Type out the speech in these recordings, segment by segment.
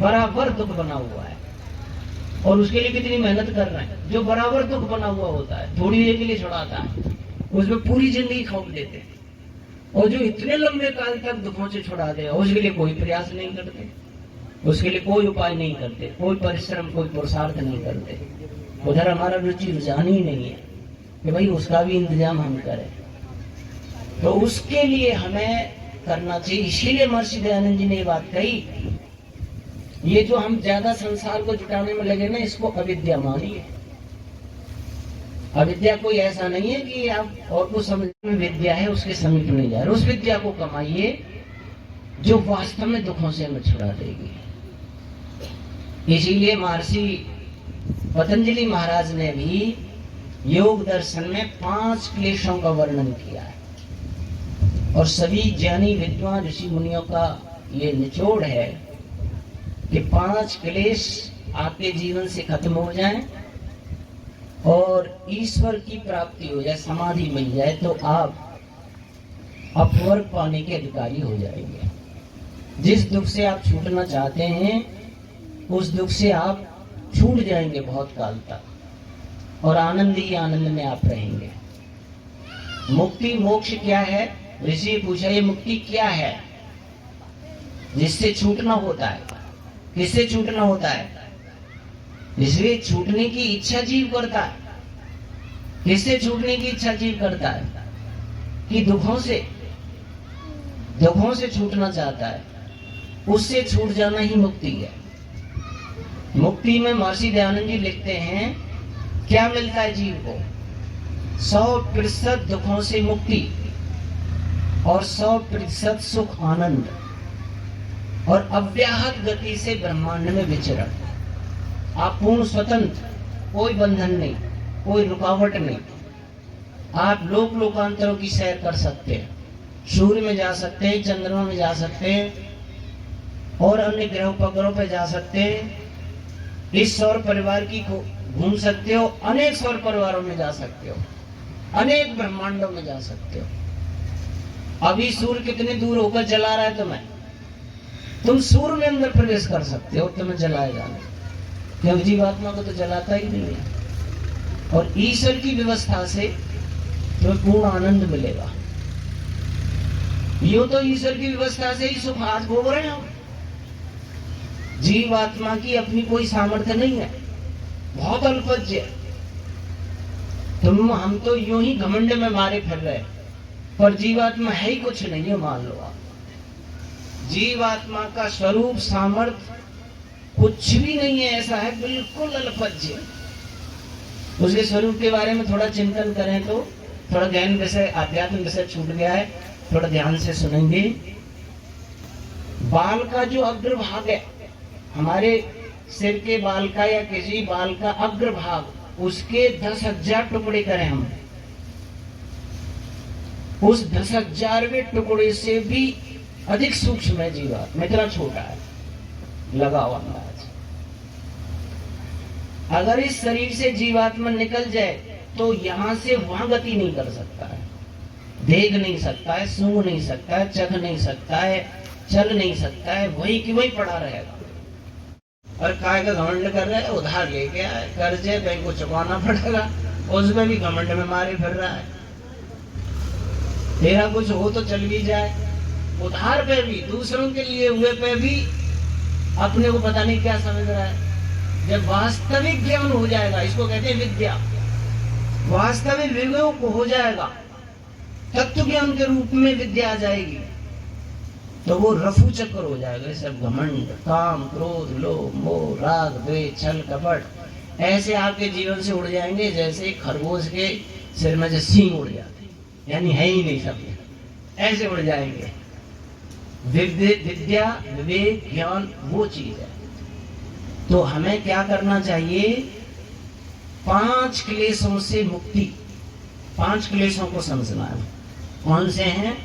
बराबर दुख बना हुआ है, और उसके लिए कितनी मेहनत कर रहे हैं। जो बराबर दुख बना हुआ होता है थोड़ी देर के लिए छुड़ाता है, उसमें पूरी जिंदगी खौफ देते हैं। और जो इतने लंबे काल तक दुखों से छुड़ा दे, उसके लिए कोई प्रयास नहीं करते, उसके लिए कोई उपाय नहीं करते, कोई परिश्रम कोई पुरुषार्थ नहीं करते। उधर हमारा रुचि रुझान ही नहीं है कि भाई उसका भी इंतजाम हम करें। तो उसके लिए हमें करना चाहिए। इसीलिए महर्षि दयानंद जी ने ये बात कही, ये जो हम ज्यादा संसार को जुटाने में लगे ना, इसको अविद्या मानिए। अविद्या कोई ऐसा नहीं है कि आप और कुछ समझने में विद्या है उसके समीप नहीं जा रहे। उस विद्या को कमाइए जो वास्तव में दुखों से हमें छुड़ा देगी। इसीलिए महर्षि पतंजलि महाराज ने भी योग दर्शन में 5 क्लेशों का वर्णन किया है, और सभी ज्ञानी विद्वान ऋषि मुनियों का ये निचोड़ है कि 5 क्लेश आपके जीवन से खत्म हो जाएं और ईश्वर की प्राप्ति हो जाए, समाधि मिल जाए, तो आप अपवर्ग पाने के अधिकारी हो जाएंगे। जिस दुख से आप छूटना चाहते हैं उस दुख से आप छूट जाएंगे बहुत काल तक, और आनंद ही आनंद में आप रहेंगे। मुक्ति मोक्ष क्या है? ऋषि पूछा ये मुक्ति क्या है जिससे छूटना होता है? किससे छूटना होता है? इसलिए छूटने की इच्छा जीव करता है। किससे छूटने की इच्छा जीव करता है? कि दुखों से छूटना चाहता है, उससे छूट जाना ही मुक्ति है। मुक्ति में महर्षि दयानंद जी लिखते हैं क्या मिलता है जीव को? 100% दुखों से मुक्ति और 100% सुख आनंद, और अव्याहत गति से ब्रह्मांड में विचरण। आप पूर्ण स्वतंत्र, कोई बंधन नहीं, कोई रुकावट नहीं। आप लोक लोकांतरों की सैर कर सकते हैं, सूर्य में जा सकते हैं, चंद्रमा में जा सकते हैं, और अन्य ग्रह उपग्रहों पे जा सकते हैं। इस सौर परिवार की घूम सकते हो, अनेक सौर परिवारों में जा सकते हो, अनेक ब्रह्मांडों में जा सकते हो। अभी सूर्य कितने दूर होकर जला रहा है तुम्हें, तुम सूर्य में अंदर प्रवेश कर सकते हो, तुम्हें जलाएगा नहीं, क्योंकि जीवात्मा को तो जलाता ही नहीं है। और ईश्वर की व्यवस्था से तुम्हें पूर्ण आनंद मिलेगा। यूं तो ईश्वर की व्यवस्था से ही सुख आज भोग रहे हैं। जीवात्मा की अपनी कोई सामर्थ्य नहीं है, बहुत अल्पज्य है। हम तो यूं ही घमंड में मारे फिर रहे, पर जीवात्मा है ही कुछ नहीं है। मान लो आप, जीवात्मा का स्वरूप सामर्थ्य कुछ भी नहीं है, ऐसा है, बिल्कुल अल्पज्य। उसके स्वरूप के बारे में थोड़ा चिंतन करें तो थोड़ा ज्ञान विषय, आध्यात्म विषय छूट गया है, थोड़ा ध्यान से सुनेंगे। बाल का जो अग्रभाग है, हमारे सिर के बाल का या किसी बाल का अग्रभाग, उसके 10,000 टुकड़े करें हम, उस 10,000वें टुकड़े से भी अधिक सूक्ष्म है जीवात्मा, इतना छोटा है। लगाओ अंदाज। अगर इस शरीर से जीवात्मा निकल जाए तो यहां से वहां गति नहीं कर सकता है, देख नहीं सकता है, सूंघ नहीं सकता है, चख नहीं सकता है, चल नहीं सकता है, वही कि वही पड़ा रहेगा। और काय का घमंड कर रहा है, उधार लेके आए, कर्ज है, बैंक को चुकाना पड़ेगा, उसमें भी घमंड में मारे फिर रहा है। तेरा कुछ हो तो चल भी जाए, उधार पे भी, दूसरों के लिए हुए पे भी अपने को पता नहीं क्या समझ रहा है। जब वास्तविक ज्ञान हो जाएगा, इसको कहते हैं विद्या, वास्तविक विवेक हो जाएगा, तत्व ज्ञान के रूप में विद्या आ जाएगी, तो वो रफू चक्कर हो जाएगा। सब घमंड, काम, क्रोध, लोभ, मोह, राग, द्वेष, छल, कपट ऐसे आपके जीवन से उड़ जाएंगे जैसे खरगोश के सिर में से सींग उड़ जाते, यानी है ही नहीं, सब ऐसे उड़ जाएंगे। विद्या, विवेक, ज्ञान वो चीज है। तो हमें क्या करना चाहिए? 5 क्लेशों से मुक्ति, 5 क्लेशों को समझना है। कौन से हैं?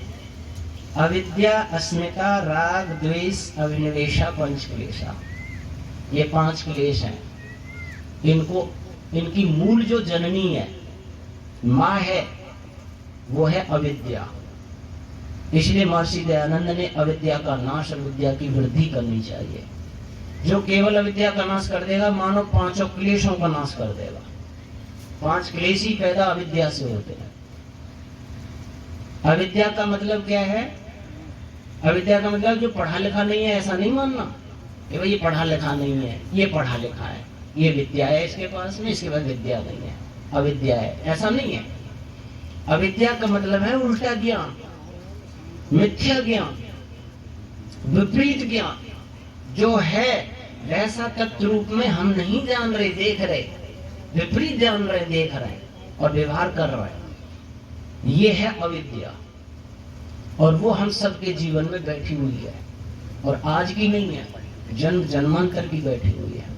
अविद्या, अस्मिता, राग, द्वेष, अभिनिवेशा, पंच क्लेशा। ये 5 क्लेश हैं। इनकी मूल जो जननी है, माँ है, वो है अविद्या। इसलिए महर्षि दयानंद ने अविद्या का नाश और विद्या की वृद्धि करनी चाहिए। जो केवल अविद्या का नाश कर देगा, मानो पांचों क्लेशों का नाश कर देगा। 5 क्लेश ही पैदा अविद्या से होते हैं। अविद्या का मतलब क्या है? अविद्या का मतलब जो पढ़ा लिखा नहीं है, ऐसा नहीं मानना कि भाई ये पढ़ा लिखा नहीं है, ये पढ़ा लिखा है, ये विद्या है इसके पास में, इसके पास विद्या नहीं है, अविद्या है, ऐसा नहीं है। अविद्या का मतलब है उल्टा ज्ञान, मिथ्या ज्ञान, विपरीत ज्ञान। जो है वैसा तत्व रूप में हम नहीं जान रहे, देख रहे, विपरीत जान रहे, देख रहे और व्यवहार कर रहे। ये है अविद्या, और वो हम सबके जीवन में बैठी हुई है, और आज की नहीं है, जन्म जन्मांतर की बैठी हुई है।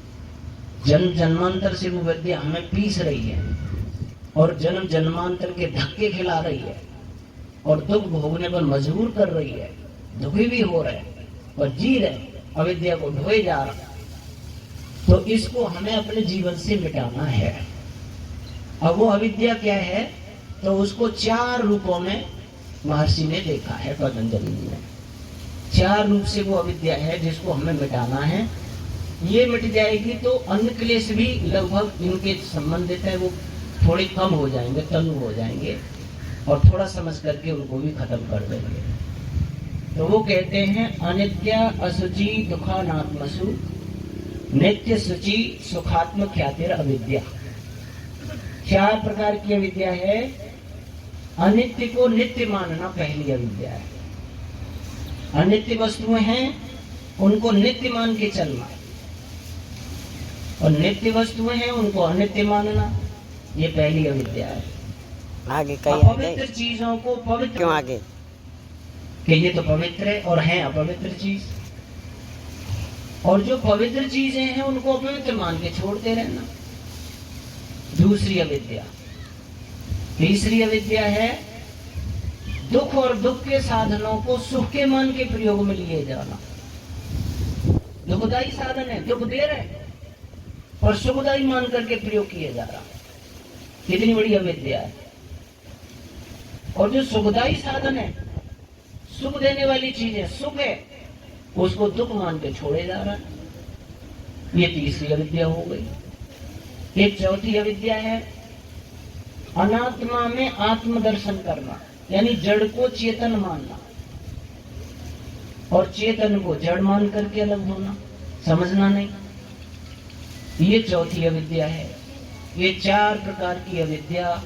जन्म जन्मांतर से वो विद्या हमें पीस रही है, और जन्म जन्मांतर के धक्के खिला रही है, और दुख भोगने पर मजबूर कर रही है। दुखी भी हो रहे और जी रहे, अविद्या को ढोए जा रहा। तो इसको हमें अपने जीवन से मिटाना है। अब वो अविद्या क्या है? तो उसको 4 रूपों में महर्षि ने देखा है, पतंजलि ने। 4 रूप से वो अविद्या है जिसको हमें मिटाना है। ये मिट जाएगी तो अन्य क्लेश भी लगभग इनके संबंधित है, वो थोड़े कम हो जाएंगे, तनु हो जाएंगे, और थोड़ा समझ करके उनको भी खत्म कर देंगे। तो वो कहते हैं अनित्य असुचि दुखानात्मसु नित्य शुचि सुखात्म ख्यातिर अविद्या। 4 प्रकार की अविद्या है। अनित्य को नित्य मानना पहली अविद्या है। अनित्य वस्तुएं हैं, उनको नित्य मान के चलना, और नित्य वस्तुएं हैं, उनको अनित्य मानना, ये पहली अविद्या है। आगे कहीं अपवित्र चीजों को पवित्र, क्यों आगे? कि ये तो पवित्र है और है अपवित्र चीज, और जो पवित्र चीजें हैं उनको अपवित्र मान के छोड़ते रहना, दूसरी अविद्या। तीसरी अविद्या है दुख और दुख के साधनों को सुख के मान के प्रयोग में लिए जाना। दुखदायी साधन है, दुख दे रहे और सुखदायी मान करके प्रयोग किए जा रहा, कितनी बड़ी अविद्या है। और जो सुखदायी साधन है, सुख देने वाली चीज है, सुख है, उसको दुख मान के छोड़े जा रहा है। ये तीसरी अविद्या हो गई। एक चौथी अविद्या है अनात्मा में आत्मदर्शन करना, यानी जड़ को चेतन मानना और चेतन को जड़ मान करके अलग होना, समझना नहीं। ये चौथी अविद्या है। ये 4 प्रकार की अविद्या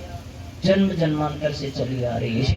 जन्म जन्मांतर से चली आ रही है।